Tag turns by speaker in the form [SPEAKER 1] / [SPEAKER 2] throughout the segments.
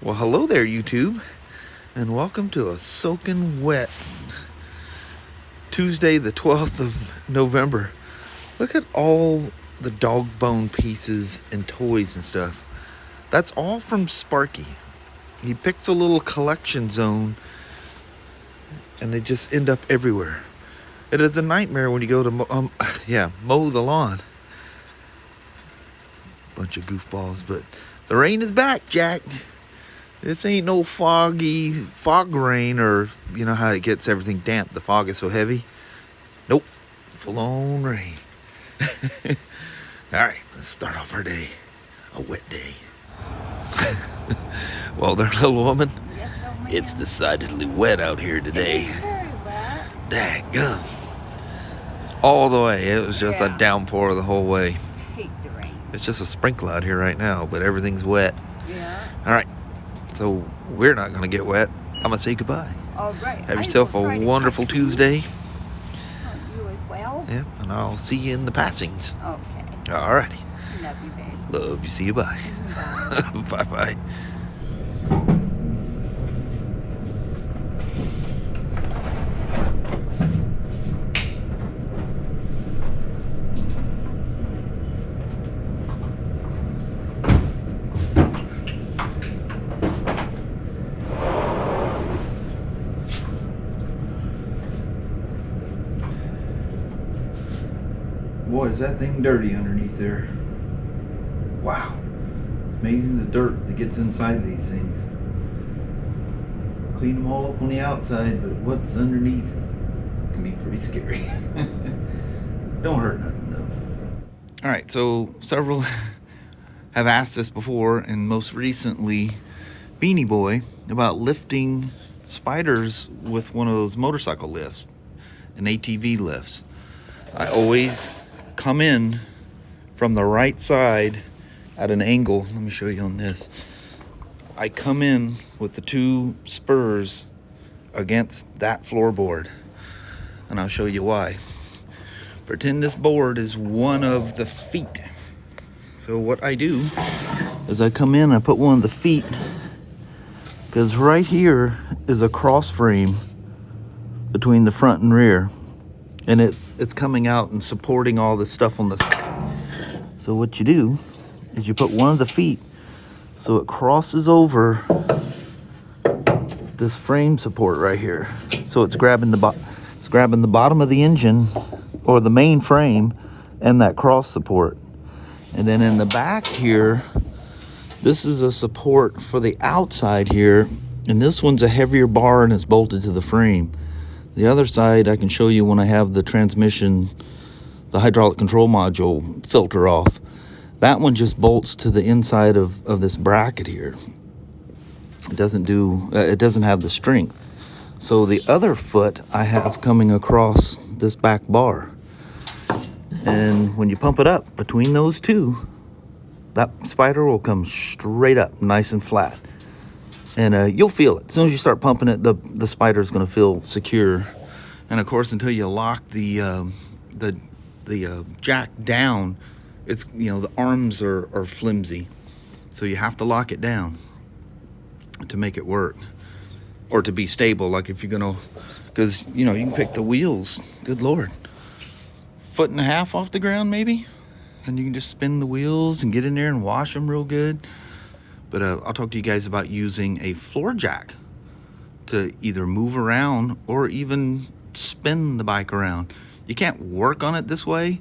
[SPEAKER 1] Well, hello there, YouTube, and welcome to a soaking wet Tuesday, the 12th of November. Look at all the dog bone pieces and toys and stuff. That's all from Sparky. He picks a little collection zone, and they just end up everywhere. It is a nightmare when you go to mow the lawn. Bunch of goofballs, but the rain is back, Jack. This ain't no fog rain, or you know how it gets everything damp. The fog is so heavy. Nope, full on rain. All right, let's start off our day. A wet day. Well, there, little woman.
[SPEAKER 2] Yes, no,
[SPEAKER 1] It's decidedly wet out here today.
[SPEAKER 2] very wet.
[SPEAKER 1] Daggum. All the way. It was just a downpour the whole way.
[SPEAKER 2] Hate the rain.
[SPEAKER 1] It's just a sprinkle out here right now, but everything's wet.
[SPEAKER 2] Yeah.
[SPEAKER 1] All right. So we're not going to get wet. I'm going to say goodbye.
[SPEAKER 2] All right.
[SPEAKER 1] Have yourself a wonderful Tuesday.
[SPEAKER 2] You as well.
[SPEAKER 1] Yep, and I'll see you in the passings.
[SPEAKER 2] Okay.
[SPEAKER 1] All righty.
[SPEAKER 2] Love you, babe.
[SPEAKER 1] Love you. See you. Bye.
[SPEAKER 2] Bye.
[SPEAKER 1] Bye-bye. Boy, is that thing dirty underneath there. Wow. It's amazing the dirt that gets inside these things. Clean them all up on the outside, but what's underneath can be pretty scary. Don't hurt nothing though. Alright, so several have asked us before, and most recently Beanie Boy, about lifting Spyders with one of those motorcycle lifts, an ATV lifts. I always come in from the right side at an angle. Let me show you on this. I come in with the two spurs against that floorboard, and I'll show you why. Pretend this board is one of the feet. So what I do is I come in and I put one of the feet, because right here is a cross frame between the front and rear. And it's coming out and supporting all this stuff on the side. So what you do is you put one of the feet so it crosses over this frame support right here. So it's grabbing the bottom of the engine or the main frame and that cross support. And then in the back here, this is a support for the outside here, and this one's a heavier bar and it's bolted to the frame. The other side I can show you when I have the transmission, the hydraulic control module filter off. That one just bolts to the inside of this bracket here. It doesn't have the strength. So the other foot I have coming across this back bar. And when you pump it up between those two, that Spyder will come straight up, nice and flat. And you'll feel it. As soon as you start pumping it, the Spyder is going to feel secure. And of course, until you lock the jack down, it's, you know, the arms are flimsy. So you have to lock it down to make it work, or to be stable. Like if you're gonna, because you know you can pick the wheels. Good Lord, 1.5 feet off the ground maybe, and you can just spin the wheels and get in there and wash them real good. But I'll talk to you guys about using a floor jack to either move around or even spin the bike around. You can't work on it this way.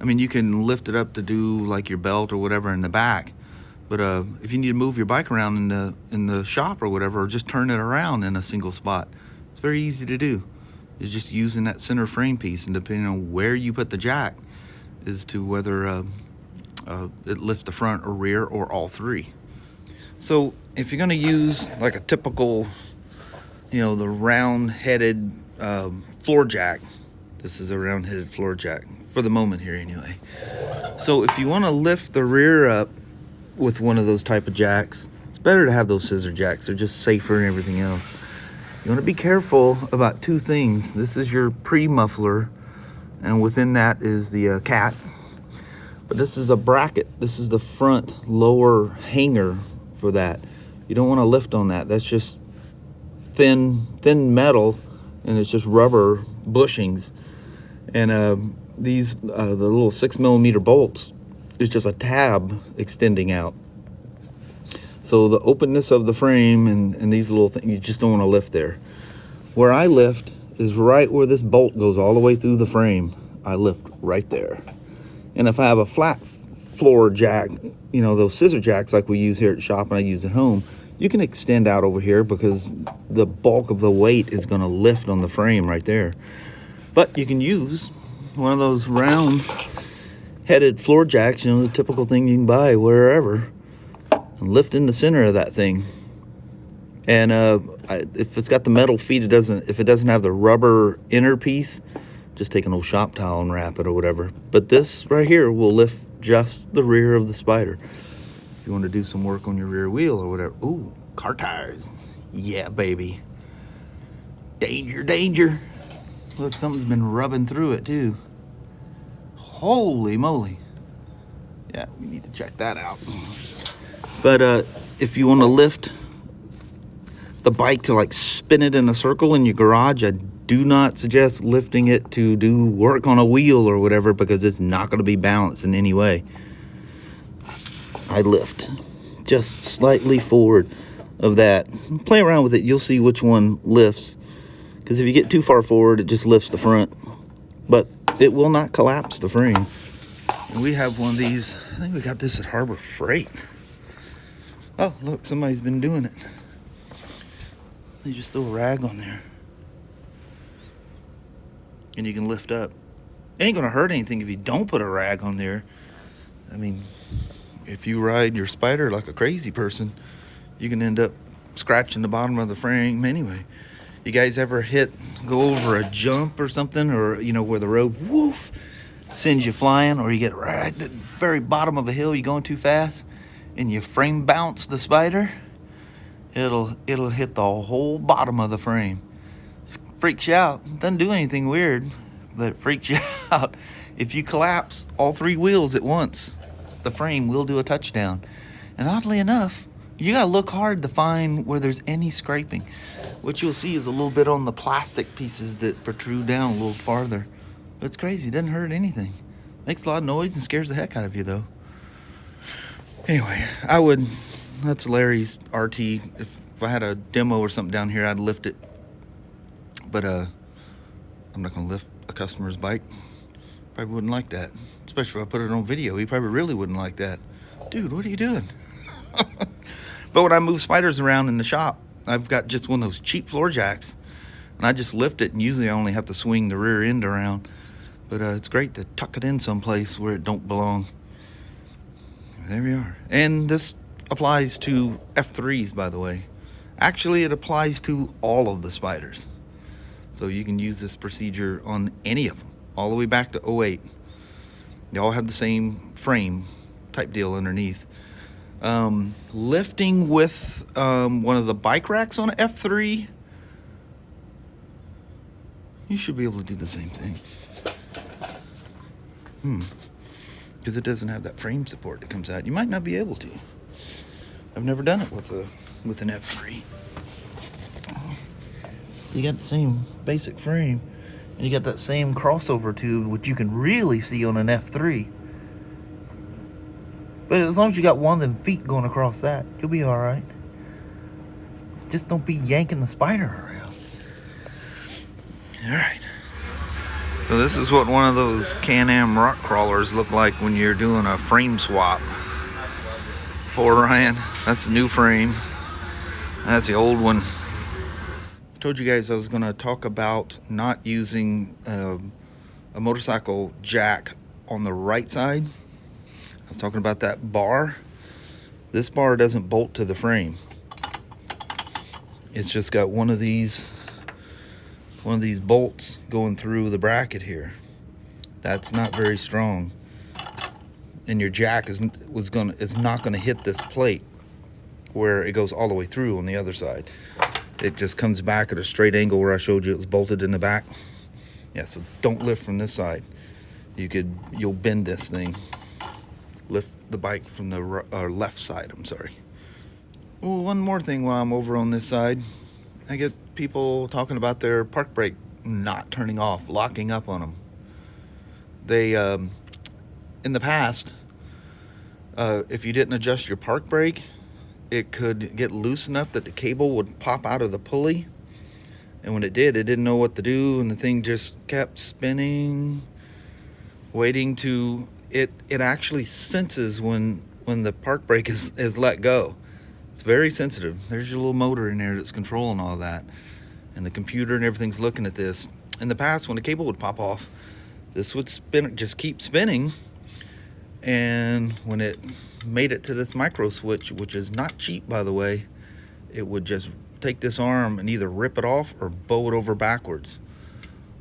[SPEAKER 1] I mean, you can lift it up to do like your belt or whatever in the back. But if you need to move your bike around in the shop or whatever, or just turn it around in a single spot, it's very easy to do. It's just using that center frame piece, and depending on where you put the jack is to whether it lifts the front or rear or all three. So if you're going to use like a typical, you know, the round-headed floor jack, this is a round-headed floor jack for the moment here anyway. So if you want to lift the rear up with one of those type of jacks, it's better to have those scissor jacks. They're just safer and everything else. You want to be careful about two things. This is your pre-muffler, and within that is the cat. But this is a bracket. This is the front lower hanger for that. You don't want to lift on that. That's just thin metal, and it's just rubber bushings. And these the little 6mm bolts is just a tab extending out. So the openness of the frame and these little things, you just don't want to lift there. Where I lift is right where this bolt goes all the way through the frame. I lift right there. And if I have a flat floor jack, you know, those scissor jacks like we use here at the shop and I use at home, you can extend out over here because the bulk of the weight is going to lift on the frame right there. But you can use one of those round headed floor jacks, you know, the typical thing you can buy wherever, and lift in the center of that thing. And if it's got the metal feet, if it doesn't have the rubber inner piece, just take an old shop towel and wrap it or whatever. But this right here will lift just the rear of the Spyder. If you want to do some work on your rear wheel or whatever. Ooh, car tires. Yeah, baby. Danger, danger. Look, something's been rubbing through it too. Holy moly. Yeah, we need to check that out. But if you want to lift the bike to like spin it in a circle in your garage, I do not suggest lifting it to do work on a wheel or whatever, because it's not going to be balanced in any way. I lift just slightly forward of that. Play around with it, you'll see which one lifts, because if you get too far forward, it just lifts the front, but it will not collapse the frame. And we have one of these, I think we got this at Harbor Freight. Oh, look, somebody's been doing it. They just throw a rag on there. And you can lift up. It ain't gonna hurt anything if you don't put a rag on there. I mean, if you ride your Spyder like a crazy person, you can end up scratching the bottom of the frame anyway. You guys ever go over a jump or something, or you know, where the road woof sends you flying, or you get right at the very bottom of a hill, you're going too fast and you frame bounce the Spyder, it'll hit the whole bottom of the frame. Freaks you out. Doesn't do anything weird, but it freaks you out. If you collapse all three wheels at once, the frame will do a touchdown. And oddly enough, you gotta look hard to find where there's any scraping. What you'll see is a little bit on the plastic pieces that protrude down a little farther. But it's crazy, it doesn't hurt anything. Makes a lot of noise and scares the heck out of you though. Anyway, that's Larry's RT. If I had a demo or something down here, I'd lift it. But I'm not gonna lift a customer's bike. Probably wouldn't like that. Especially if I put it on video. He probably really wouldn't like that. Dude, what are you doing? But when I move Spyders around in the shop, I've got just one of those cheap floor jacks, and I just lift it, and usually I only have to swing the rear end around. But it's great to tuck it in someplace where it don't belong. There we are. And this applies to F3s, by the way. Actually, it applies to all of the Spyders. So you can use this procedure on any of them, all the way back to 08. They all have the same frame type deal underneath. Lifting with one of the bike racks on an F3, you should be able to do the same thing. Because it doesn't have that frame support that comes out. You might not be able to. I've never done it with an F3. So you got the same basic frame, and you got that same crossover tube, which you can really see on an F3. But as long as you got one of them feet going across that, you'll be all right. Just don't be yanking the Spyder around. All right. So this is what one of those Can-Am rock crawlers look like when you're doing a frame swap. Poor Ryan. That's the new frame. That's the old one. I told you guys I was going to talk about not using a motorcycle jack on the right side. I was talking about that bar. This bar doesn't bolt to the frame. It's just got one of these bolts going through the bracket here. That's not very strong, and your jack is not going to hit this plate where it goes all the way through on the other side. It just comes back at a straight angle where I showed you it was bolted in the back. Yeah, so don't lift from this side. You'll bend this thing. Lift the bike from the left side, I'm sorry. Well, one more thing while I'm over on this side. I get people talking about their park brake not turning off, locking up on them. They, in the past, if you didn't adjust your park brake, it could get loose enough that the cable would pop out of the pulley. And when it did, it didn't know what to do, and the thing just kept spinning, waiting to... It actually senses when the park brake is let go. It's very sensitive. There's your little motor in there that's controlling all that. And the computer and everything's looking at this. In the past, when the cable would pop off, this would spin, just keep spinning. And when it made it to this micro switch, which is not cheap, by the way, it would just take this arm and either rip it off or bow it over backwards.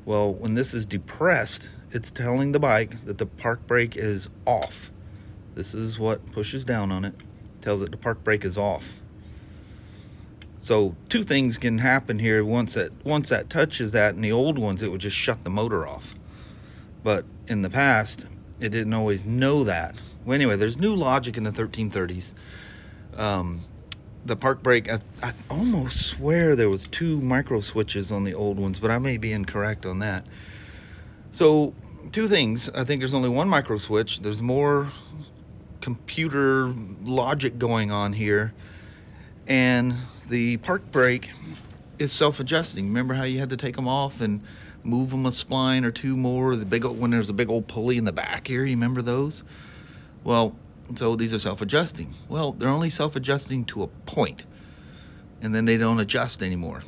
[SPEAKER 1] Well, when this is depressed, it's telling the bike that the park brake is off. This is what pushes down on it. Tells it the park brake is off. So two things can happen here. Once that touches that, in the old ones, it would just shut the motor off. But in the past, it didn't always know that. Well, anyway, there's new logic in the 1330s. The park brake, I almost swear there was 2 micro switches on the old ones, but I may be incorrect on that. So two things. I think there's only 1 micro switch. There's more computer logic going on here, and the park brake is self-adjusting. Remember how you had to take them off and move them a spline or 2 more, when there's a big old pulley in the back here? You remember those? Well, so these are self-adjusting. Well, they're only self-adjusting to a point, and then they don't adjust anymore.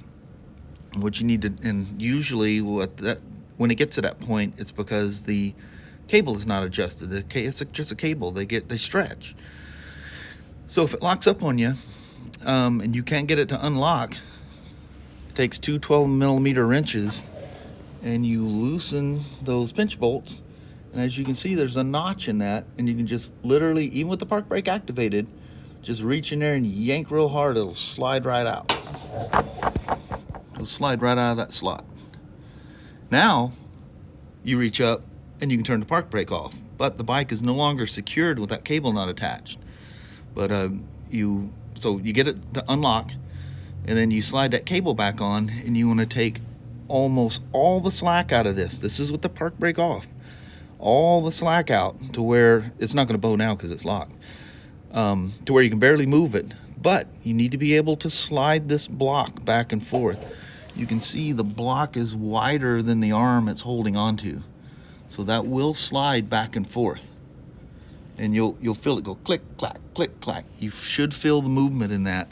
[SPEAKER 1] What you need to, and usually when it gets to that point, it's because the cable is not adjusted. It's just a cable. They stretch. So if it locks up on you, and you can't get it to unlock, it takes 2 12mm wrenches, and you loosen those pinch bolts. And as you can see, there's a notch in that, and you can just literally, even with the park brake activated, just reach in there and yank real hard. It'll slide right out. It'll slide right out of that slot. Now you reach up and you can turn the park brake off, but the bike is no longer secured with that cable not attached. But so you get it to unlock, and then you slide that cable back on, and you want to take almost all the slack out of this. This is with the park brake off. All the slack out to where it's not going to bow now because it's locked, to where you can barely move it. But you need to be able to slide this block back and forth. You can see the block is wider than the arm it's holding onto, so that will slide back and forth, and you'll feel it go click clack click clack. You should feel the movement in that,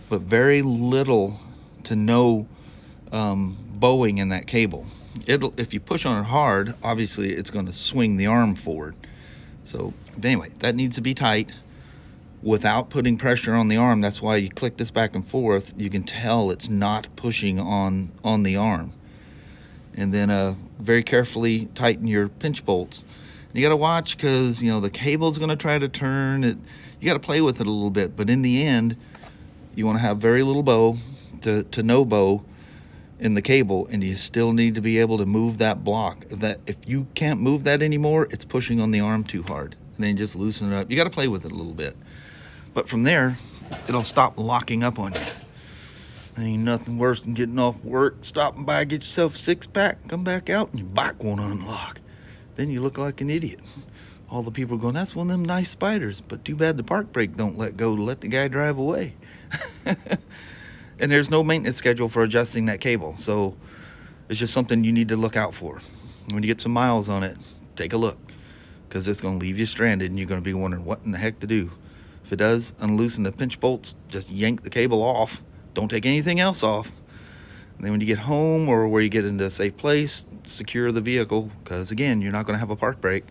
[SPEAKER 1] but very little to no bowing in that cable. If you push on it hard, obviously it's going to swing the arm forward. So anyway, that needs to be tight without putting pressure on the arm. That's why you click this back and forth. You can tell it's not pushing on the arm. And then very carefully tighten your pinch bolts. You got to watch, because the cable's going to try to turn it. You got to play with it a little bit, but in the end, you want to have very little bow to no bow in the cable, and you still need to be able to move that block. If you can't move that anymore, it's pushing on the arm too hard, and then just loosen it up. You got to play with it a little bit, but from there it'll stop locking up on you. Ain't nothing worse than getting off work, stopping by, get yourself a 6-pack, come back out, and your bike won't unlock. Then you look like an idiot. All the people are going, that's one of them nice Spyders, but too bad the park brake don't let go to let the guy drive away. And there's no maintenance schedule for adjusting that cable, so it's just something you need to look out for. When you get some miles on it, take a look, because it's going to leave you stranded, and you're going to be wondering what in the heck to do. If it does, unloosen the pinch bolts, just yank the cable off. Don't take anything else off. And then when you get home, or where you get into a safe place, secure the vehicle, because again, you're not going to have a park brake,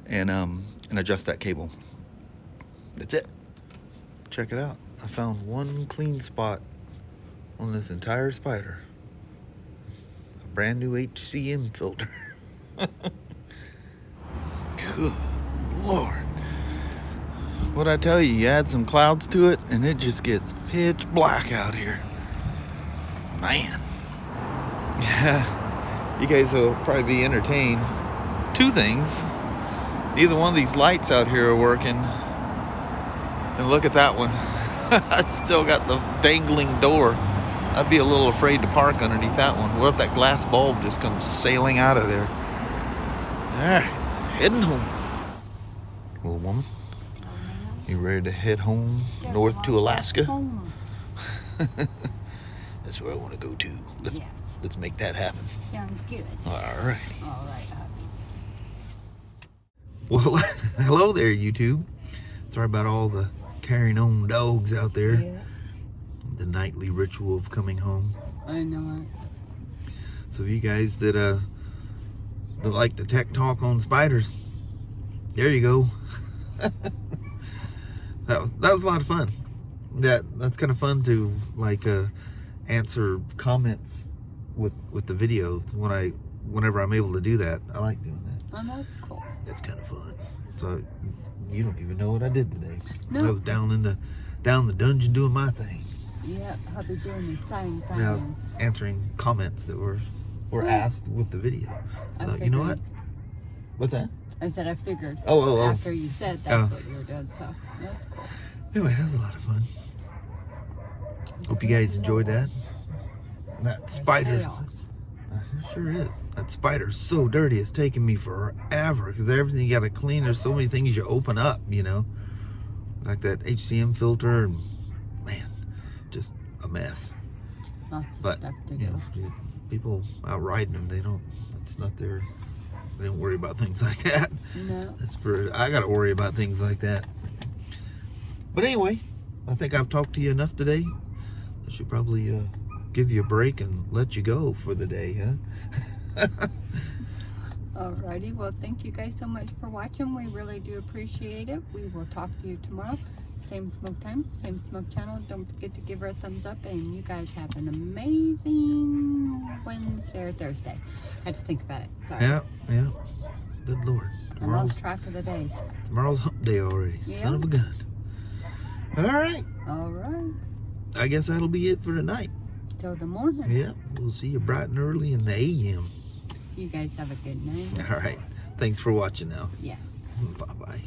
[SPEAKER 1] and adjust that cable. That's it. Check it out. I found one clean spot on this entire Spyder. A brand new HCM filter. Good Lord. What I tell you, you add some clouds to it and it just gets pitch black out here. Man. Yeah. You guys will probably be entertained. 2 things. Neither one of these lights out here are working. And look at that one. It's still got the dangling door. I'd be a little afraid to park underneath that one. What if that glass bulb just comes sailing out of there? Alright, heading home. Little woman, you ready to head home north to Alaska?
[SPEAKER 2] Home.
[SPEAKER 1] That's where I want to go to.
[SPEAKER 2] Yes.
[SPEAKER 1] Let's make that happen.
[SPEAKER 2] Sounds good.
[SPEAKER 1] Alright.
[SPEAKER 2] All right, hubby.
[SPEAKER 1] Well, hello there, YouTube. Sorry about all the carrying on dogs out there.
[SPEAKER 2] Yeah,
[SPEAKER 1] The nightly ritual of coming home.
[SPEAKER 2] I know it.
[SPEAKER 1] So you guys that like the tech talk on spiders, there you go. that was a lot of fun. That's kind of fun to like answer comments with the videos whenever I'm able to do that. I like doing that.
[SPEAKER 2] Oh, that's cool.
[SPEAKER 1] That's kind of fun. So you don't even know what I did today.
[SPEAKER 2] No.
[SPEAKER 1] I was down the dungeon doing my thing.
[SPEAKER 2] Yep, hubby doing the same thing.
[SPEAKER 1] And I was answering comments that were asked with the video. I thought, you know what? What's that?
[SPEAKER 2] I said I figured.
[SPEAKER 1] Oh.
[SPEAKER 2] After you said that's what you were doing, so that's cool.
[SPEAKER 1] Anyway, that was a lot of fun. Hope you guys enjoyed that. That spider's, it sure is. That spider's so dirty. It's taking me forever because everything you got to clean. There's so many things you open up, you know, like that HCM filter, and man, just a mess.
[SPEAKER 2] Lots of
[SPEAKER 1] But
[SPEAKER 2] stuff to
[SPEAKER 1] you
[SPEAKER 2] do.
[SPEAKER 1] know, people out riding them, they don't worry about things like that.
[SPEAKER 2] No.
[SPEAKER 1] I got to worry about things like that. But anyway, I think I've talked to you enough today. I should probably give you a break and let you go for the day, huh?
[SPEAKER 2] Alrighty, well, thank you guys so much for watching. We really do appreciate it. We will talk to you tomorrow. Same smoke time, same smoke channel. Don't forget to give her a thumbs up, and you guys have an amazing Wednesday or Thursday. I had to think about it. Sorry.
[SPEAKER 1] Yeah. Good Lord.
[SPEAKER 2] I lost track of the days.
[SPEAKER 1] Tomorrow's hump day already.
[SPEAKER 2] Yeah.
[SPEAKER 1] Son of a gun. All right.
[SPEAKER 2] All right.
[SPEAKER 1] I guess that'll be it for tonight.
[SPEAKER 2] Till the morning.
[SPEAKER 1] Yep. We'll see you bright and early in the AM.
[SPEAKER 2] You guys have a good night.
[SPEAKER 1] All right. Thanks for watching now.
[SPEAKER 2] Yes.
[SPEAKER 1] Bye-bye.